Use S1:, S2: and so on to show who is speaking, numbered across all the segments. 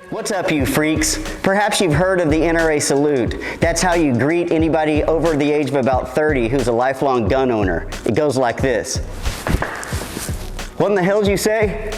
S1: What's up, you freaks? Perhaps you've heard of the NRA salute. That's how you greet anybody over the age of about 30 who's a lifelong gun owner. It goes like this. What in the hell did you say?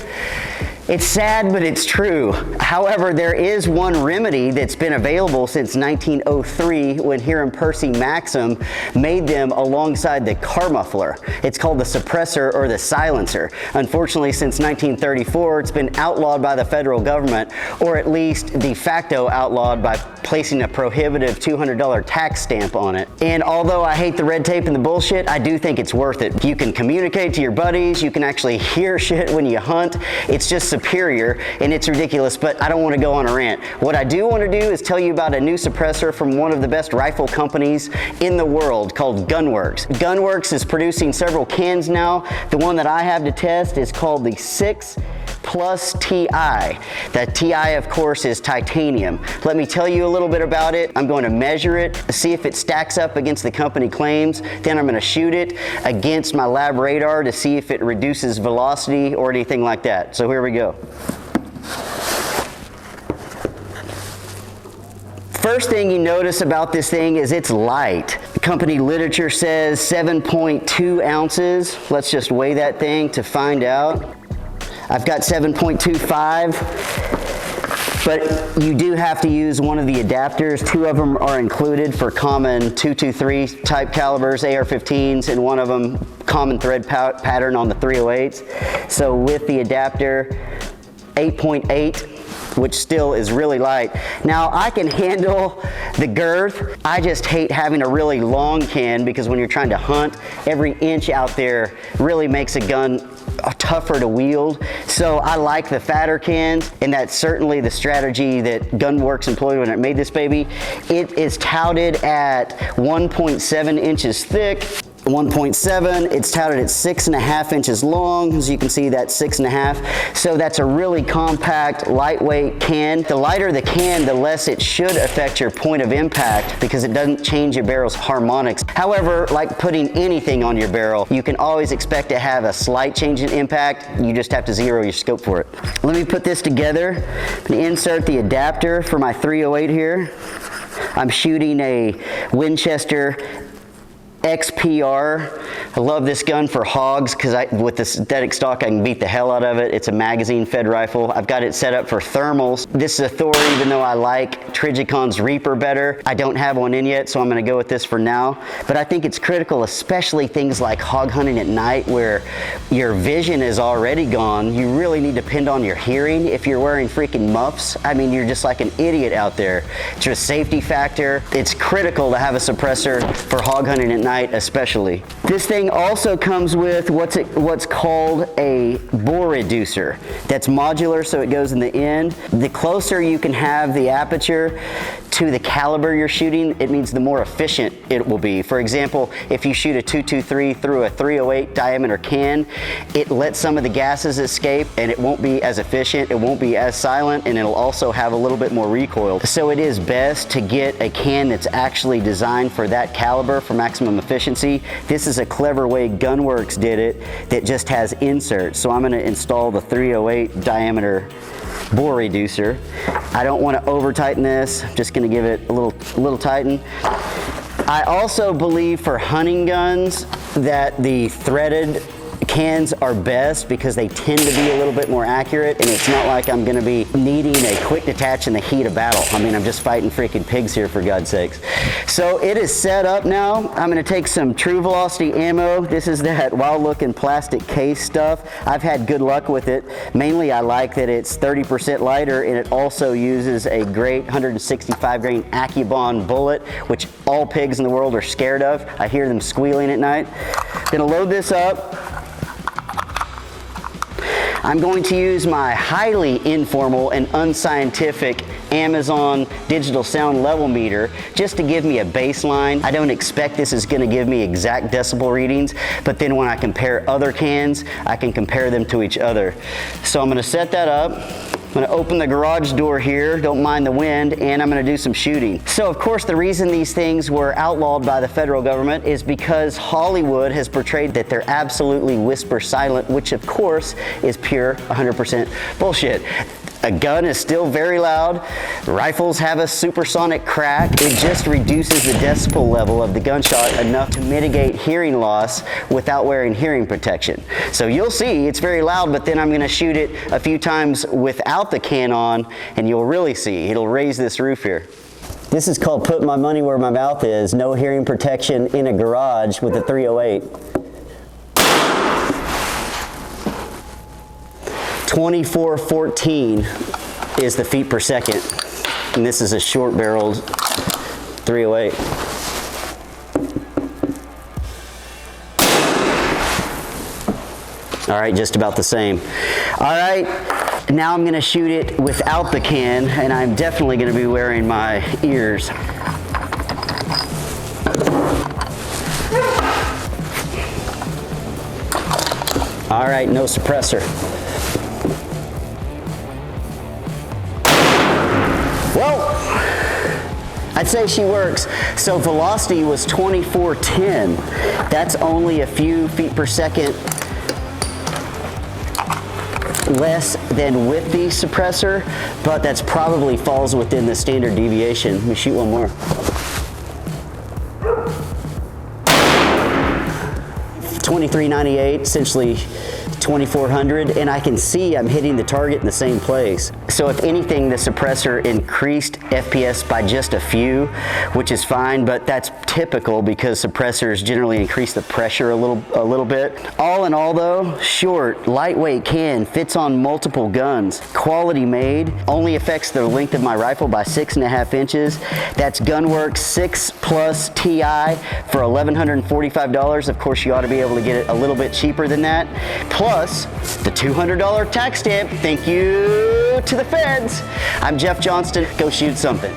S1: It's sad, but it's true. However, there is one remedy that's been available since 1903 when Hiram Percy Maxim made them alongside the car muffler. It's called the suppressor or the silencer. Unfortunately, since 1934, it's been outlawed by the federal government, or at least de facto outlawed by placing a prohibitive $200 tax stamp on it. And although I hate the red tape and the bullshit, I do think it's worth it. You can communicate to your buddies, you can actually hear shit when you hunt. It's just superior, and it's ridiculous, but I don't want to go on a rant. What I do want to do is tell you about a new suppressor from one of the best rifle companies in the world called Gunwerks. Gunwerks is producing several cans now. The one that I have to test is called the 6 Plus TI. That TI, of course, is titanium. Let me tell you a little bit about it. I'm going to measure it, see if it stacks up against the company claims. Then I'm going to shoot it against my lab radar to see if it reduces velocity or anything like that. So here we go. First thing you notice about this thing is it's light. The company literature says 7.2 ounces. Let's just weigh that thing to find out. I've got 7.25, but you do have to use one of the adapters. 2 of them are included for common 223 type calibers, AR-15s, and one of them common thread pattern on the 308s. So with the adapter, 8.8. which still is really light. Now I can handle the girth. I just hate having a really long can because when you're trying to hunt, every inch out there really makes a gun tougher to wield. So I like the fatter cans, and that's certainly the strategy that Gunwerks employed when it made this baby. It is touted at 1.7 inches thick. 1.7, it's touted at 6.5 inches long. As you can see, that's 6.5. So that's a really compact, lightweight can. The lighter the can, the less it should affect your point of impact because it doesn't change your barrel's harmonics. However, like putting anything on your barrel, you can always expect to have a slight change in impact. You just have to zero your scope for it. Let me put this together. I'm gonna insert the adapter for my 308 here. I'm shooting a Winchester XPR. I love this gun for hogs because with the synthetic stock I can beat the hell out of it. It's a magazine fed rifle. I've got it set up for thermals. This is a Thor, even though I like Trigicon's Reaper better. I don't have one in yet, so I'm going to go with this for now. But I think it's critical, especially things like hog hunting at night where your vision is already gone. You really need to depend on your hearing. If you're wearing freaking muffs, I mean, you're just like an idiot out there. It's a safety factor. It's critical to have a suppressor for hog hunting at night especially. This thing also comes with what's called a bore reducer. That's modular, so it goes in the end. The closer you can have the aperture to the caliber you're shooting, it means the more efficient it will be. For example, if you shoot a 223 through a 308 diameter can, it lets some of the gases escape and it won't be as efficient, it won't be as silent, and it'll also have a little bit more recoil. So it is best to get a can that's actually designed for that caliber for maximum efficiency. This is a clever way Gunwerks did it that just has inserts. So I'm going to install the 308 diameter bore reducer. I don't want to over tighten this. I'm just going to give it a little tighten. I also believe for hunting guns that the threaded cans are best because they tend to be a little bit more accurate, and it's not like I'm going to be needing a quick detach in the heat of battle. I mean, I'm just fighting freaking pigs here, for God's sakes. So it is set up now. I'm going to take some True Velocity ammo. This is that wild looking plastic case stuff. I've had good luck with it. Mainly I like that it's 30% lighter, and it also uses a great 165 grain AccuBond bullet, which all pigs in the world are scared of. I hear them squealing at night. Gonna load this up. I'm going to use my highly informal and unscientific Amazon digital sound level meter just to give me a baseline. I don't expect this is going to give me exact decibel readings, but then when I compare other cans, I can compare them to each other. So I'm going to set that up. I'm going to open the garage door here, don't mind the wind, and I'm going to do some shooting. So of course the reason these things were outlawed by the federal government is because Hollywood has portrayed that they're absolutely whisper silent, which of course is pure 100% bullshit. A gun is still very loud. Rifles have a supersonic crack. It just reduces the decibel level of the gunshot enough to mitigate hearing loss without wearing hearing protection. So you'll see it's very loud, but then I'm gonna shoot it a few times without the can on, and you'll really see. It'll raise this roof here. This is called putting my money where my mouth is. No hearing protection in a garage with a 308. 2414 is the feet per second, and this is a short barreled 308. All right, just about the same. All right, now I'm gonna shoot it without the can, and I'm definitely gonna be wearing my ears. All right, no suppressor. Well, I'd say she works. So velocity was 2410. That's only a few feet per second less than with the suppressor, but that's probably falls within the standard deviation. Let me shoot one more. 2398, essentially 2400, and I can see I'm hitting the target in the same place. So if anything, the suppressor increased FPS by just a few, which is fine, but that's typical because suppressors generally increase the pressure a little bit. All in all though, short, lightweight can, fits on multiple guns, quality made, only affects the length of my rifle by 6.5 inches. That's Gunwerks 6 Plus TI for $1,145. Of course, you ought to be able to get it a little bit cheaper than that. Plus the $200 tax stamp. Thank you to the feds. I'm Jeff Johnston. Go shoot something.